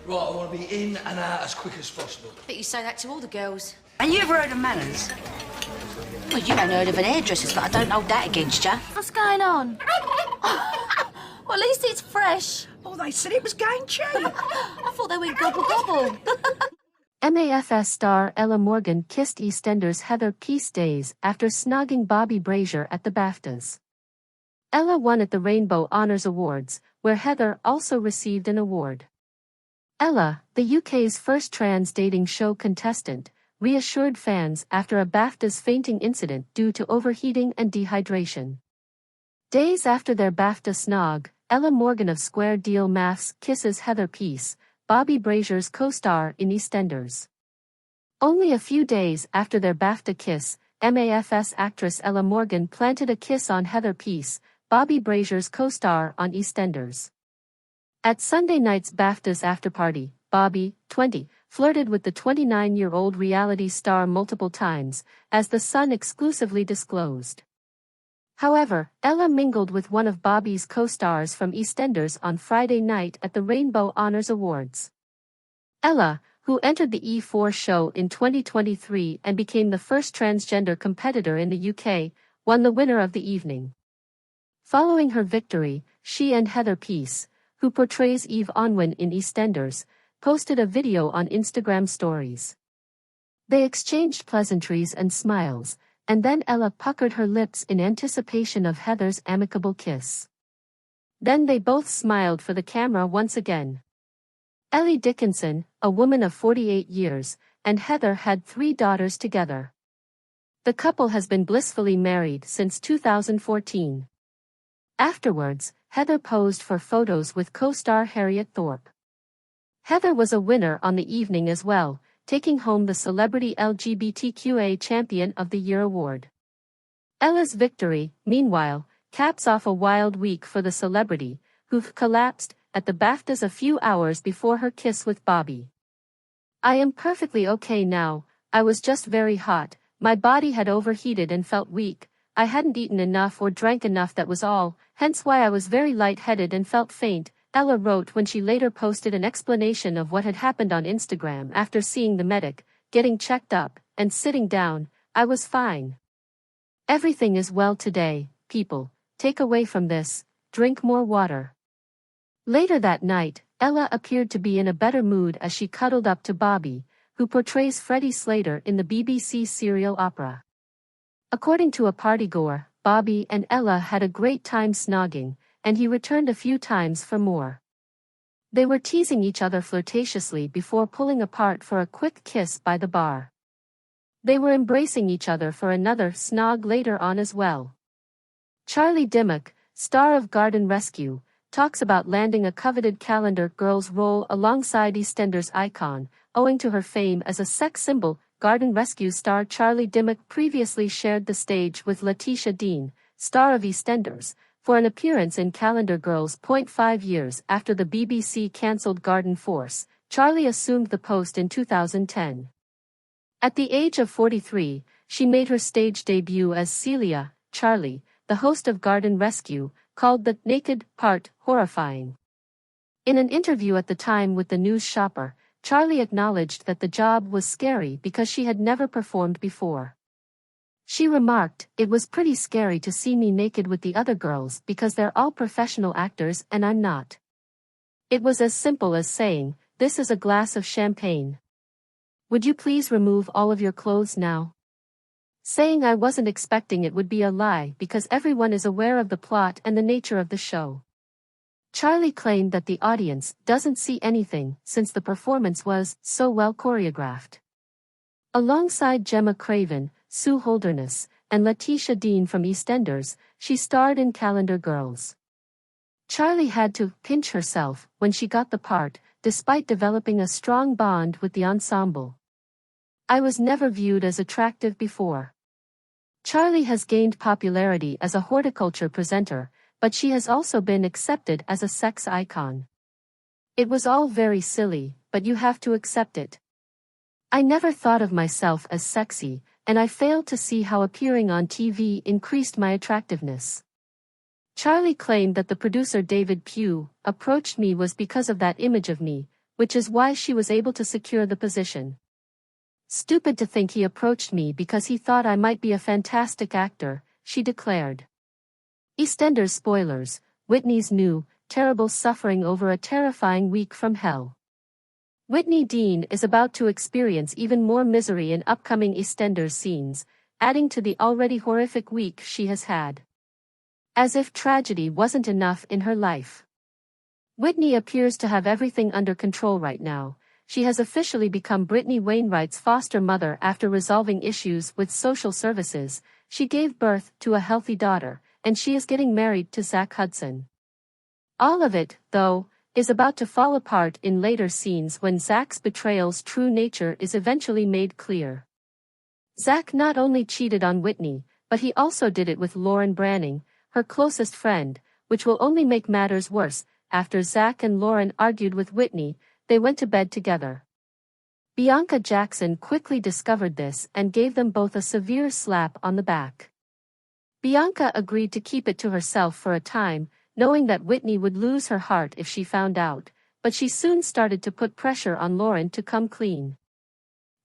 Right, I want to be in and out as quick as possible. Bet you say that to all the girls. And you ever heard of manners? Well, you ain't heard of an hairdresser's, but I don't hold that against you. What's going on? Well, at least it's fresh. Oh, they said it was going cheap. I thought they went gobble gobble. MAFS star Ella Morgan kissed EastEnders Heather Peace days after snogging Bobby Brazier at the BAFTAs. Ella won at the Rainbow Honours Awards, where Heather also received an award. Ella, the UK's first trans dating show contestant, reassured fans after a BAFTAs fainting incident due to overheating and dehydration. Days after their BAFTA snog, Ella Morgan of Square Deal Maths kisses Heather Peace, Bobby Brazier's co-star in EastEnders. Only a few days after their BAFTA kiss, MAFS actress Ella Morgan planted a kiss on Heather Peace, Bobby Brazier's co-star on EastEnders. At Sunday night's BAFTAs afterparty, Bobby, 20, flirted with the 29-year-old reality star multiple times, as The Sun exclusively disclosed. However, Ella mingled with one of Bobby's co-stars from EastEnders on Friday night at the Rainbow Honours Awards. Ella, who entered the E4 show in 2023 and became the first transgender competitor in the UK, won the winner of the evening. Following her victory, she and Heather Peace, who portrays Eve Onwin in EastEnders, posted a video on Instagram stories. They exchanged pleasantries and smiles, and then Ella puckered her lips in anticipation of Heather's amicable kiss. Then they both smiled for the camera once again. Ellie Dickinson, a woman of 48 years, and Heather had 3 daughters together. The couple has been blissfully married since 2014. Afterwards, Heather posed for photos with co-star Harriet Thorpe. Heather was a winner on the evening as well, taking home the Celebrity LGBTQA Champion of the Year award. Ella's victory, meanwhile, caps off a wild week for the celebrity, who collapsed at the BAFTAs a few hours before her kiss with Bobby. "I am perfectly okay now, I was just very hot, my body had overheated and felt weak, I hadn't eaten enough or drank enough, that was all, hence why I was very lightheaded and felt faint," Ella wrote when she later posted an explanation of what had happened on Instagram after seeing the medic, getting checked up, and sitting down. "I was fine. Everything is well today, people, take away from this, drink more water." Later that night, Ella appeared to be in a better mood as she cuddled up to Bobby, who portrays Freddie Slater in the BBC serial opera. According to a partygoer, Bobby and Ella had a great time snogging, and he returned a few times for more. They were teasing each other flirtatiously before pulling apart for a quick kiss by the bar. They were embracing each other for another snog later on as well. Charlie Dimmock, star of Garden Rescue, talks about landing a coveted Calendar Girls role alongside EastEnders icon, owing to her fame as a sex symbol. Garden Rescue star Charlie Dimmock previously shared the stage with Letitia Dean, star of EastEnders, for an appearance in Calendar Girls. 5 years after the BBC cancelled Garden Force, Charlie assumed the post in 2010. At the age of 43, she made her stage debut as Celia, Charlie, the host of Garden Rescue, called the naked part horrifying. In an interview at the time with the News Shopper, Charlie acknowledged that the job was scary because she had never performed before. She remarked, "It was pretty scary to see me naked with the other girls because they're all professional actors and I'm not. It was as simple as saying, 'This is a glass of champagne. Would you please remove all of your clothes now?' Saying I wasn't expecting it would be a lie because everyone is aware of the plot and the nature of the show." Charlie claimed that the audience doesn't see anything since the performance was so well choreographed. Alongside Gemma Craven, Sue Holderness, and Letitia Dean from EastEnders, she starred in Calendar Girls. Charlie had to pinch herself when she got the part, despite developing a strong bond with the ensemble. "I was never viewed as attractive before." Charlie has gained popularity as a horticulture presenter, but she has also been accepted as a sex icon. "It was all very silly, but you have to accept it. I never thought of myself as sexy, and I failed to see how appearing on TV increased my attractiveness." Charlie claimed that the producer David Pugh approached me was because of that image of me, which is why she was able to secure the position. Stupid to think he approached me because he thought I might be a fantastic actor, she declared. EastEnders spoilers, Whitney's new, terrible suffering over a terrifying week from hell. Whitney Dean is about to experience even more misery in upcoming EastEnders scenes, adding to the already horrific week she has had. As if tragedy wasn't enough in her life. Whitney appears to have everything under control right now. She has officially become Brittany Wainwright's foster mother after resolving issues with social services. She gave birth to a healthy daughter, and she is getting married to Zach Hudson. All of it, though, is about to fall apart in later scenes when Zach's betrayal's true nature is eventually made clear. Zach not only cheated on Whitney, but he also did it with Lauren Branning, her closest friend, which will only make matters worse. After Zach and Lauren argued with Whitney, they went to bed together. Bianca Jackson quickly discovered this and gave them both a severe slap on the back. Bianca agreed to keep it to herself for a time, knowing that Whitney would lose her heart if she found out, but she soon started to put pressure on Lauren to come clean.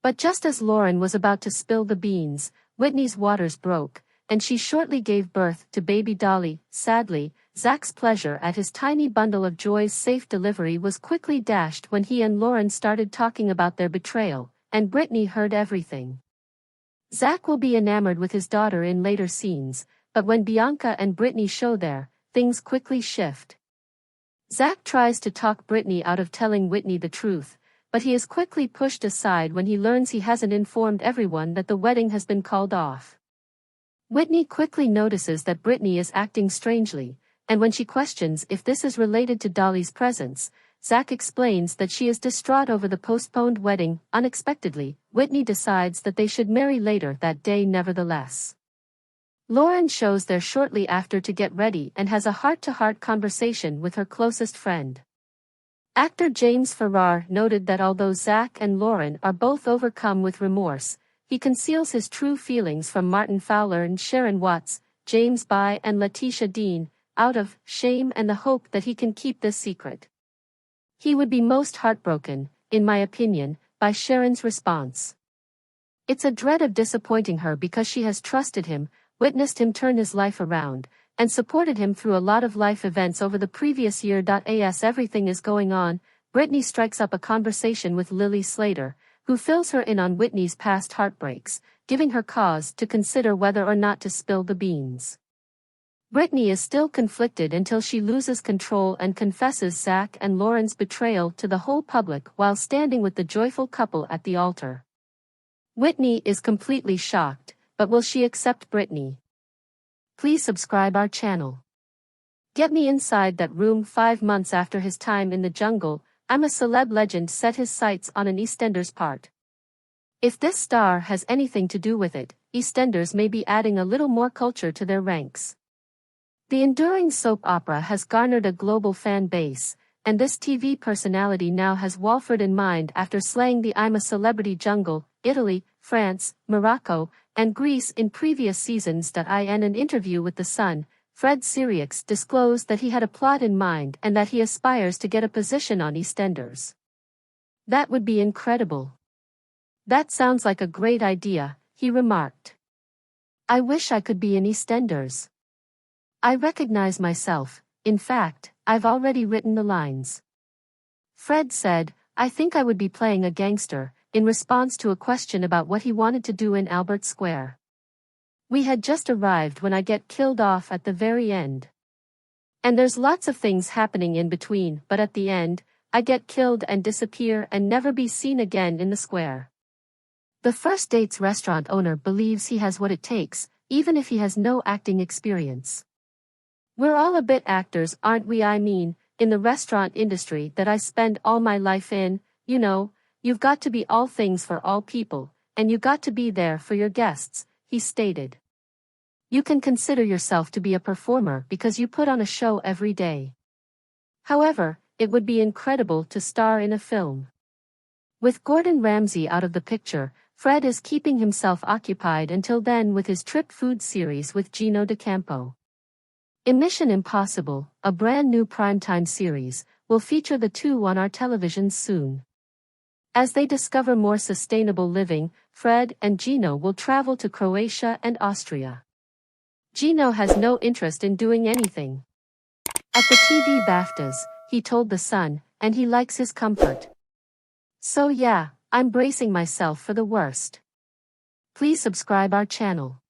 But just as Lauren was about to spill the beans, Whitney's waters broke, and she shortly gave birth to baby Dolly. Sadly, Zach's pleasure at his tiny bundle of joy's safe delivery was quickly dashed when he and Lauren started talking about their betrayal, and Brittany heard everything. Zach will be enamored with his daughter in later scenes, but when Bianca and Brittany show there, things quickly shift. Zach tries to talk Brittany out of telling Whitney the truth, but he is quickly pushed aside when he learns he hasn't informed everyone that the wedding has been called off. Whitney quickly notices that Brittany is acting strangely, and when she questions if this is related to Dolly's presence, Zach explains that she is distraught over the postponed wedding. Unexpectedly, Whitney decides that they should marry later that day nevertheless. Lauren shows there shortly after to get ready and has a heart-to-heart conversation with her closest friend. Actor James Farrar noted that although Zach and Lauren are both overcome with remorse, he conceals his true feelings from Martin Fowler and Sharon Watts, James By and Letitia Dean, out of shame and the hope that he can keep this secret. He would be most heartbroken, in my opinion, by Sharon's response. It's a dread of disappointing her because she has trusted him, witnessed him turn his life around, and supported him through a lot of life events over the previous year. As everything is going on, Brittany strikes up a conversation with Lily Slater, who fills her in on Whitney's past heartbreaks, giving her cause to consider whether or not to spill the beans. Brittany is still conflicted until she loses control and confesses Zach and Lauren's betrayal to the whole public while standing with the joyful couple at the altar. Whitney is completely shocked, but will she accept Brittany? Please subscribe our channel. Get me inside that room. 5 months after his time in the jungle, I'm a Celeb Legend set his sights on an EastEnders part. If this star has anything to do with it, EastEnders may be adding a little more culture to their ranks. The enduring soap opera has garnered a global fan base, and this TV personality now has Walford in mind after slaying the I'm a Celebrity jungle, Italy, France, Morocco, and Greece in previous seasons. In an interview with The Sun, Fred Sirius disclosed that he had a plot in mind and that he aspires to get a position on EastEnders. That would be incredible. That sounds like a great idea, he remarked. I wish I could be in EastEnders. I recognize myself. In fact, I've already written the lines. Fred said, I think I would be playing a gangster, in response to a question about what he wanted to do in Albert Square. We had just arrived when I get killed off at the very end. And there's lots of things happening in between, but at the end, I get killed and disappear and never be seen again in the square. The First Dates restaurant owner believes he has what it takes, even if he has no acting experience. We're all a bit actors, aren't we? I mean, in the restaurant industry that I spend all my life in, you know, you've got to be all things for all people, and you got to be there for your guests, he stated. You can consider yourself to be a performer because you put on a show every day. However, it would be incredible to star in a film. With Gordon Ramsay out of the picture, Fred is keeping himself occupied until then with his Trip Food series with Gino D'Acampo. In Mission Impossible, a brand new primetime series, will feature the two on our televisions soon. As they discover more sustainable living, Fred and Gino will travel to Croatia and Austria. Gino has no interest in doing anything. At the TV BAFTAs, he told The Sun, and he likes his comfort. So yeah, I'm bracing myself for the worst. Please subscribe our channel.